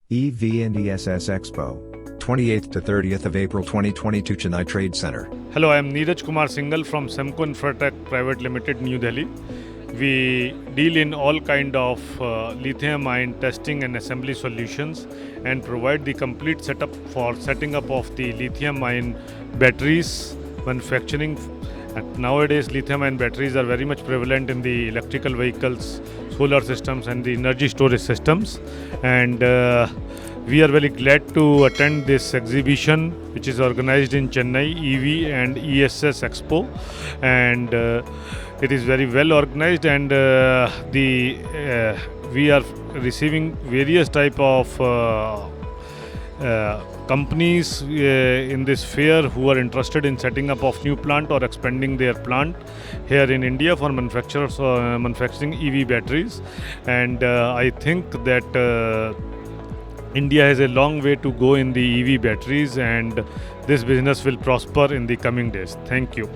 EV and ESS Expo, 28th to 30th of April 2022, Chennai Trade Center. Hello, I am Neeraj Kumar Singhal from Semco Infratech Private Limited, New Delhi. We deal in all kind of lithium-ion testing and assembly solutions and provide the complete setup for setting up of the lithium-ion batteries manufacturing. And nowadays, lithium-ion batteries are very much prevalent in the electrical vehicles, solar systems and the energy storage systems. And we are very glad to attend this exhibition which is organized in Chennai, EV and ESS Expo. And it is very well organized, and we are receiving various type of companies in this fair who are interested in setting up of new plant or expanding their plant here in India for manufacturing EV batteries. And I think that India has a long way to go in the EV batteries, and this business will prosper in the coming days. Thank you.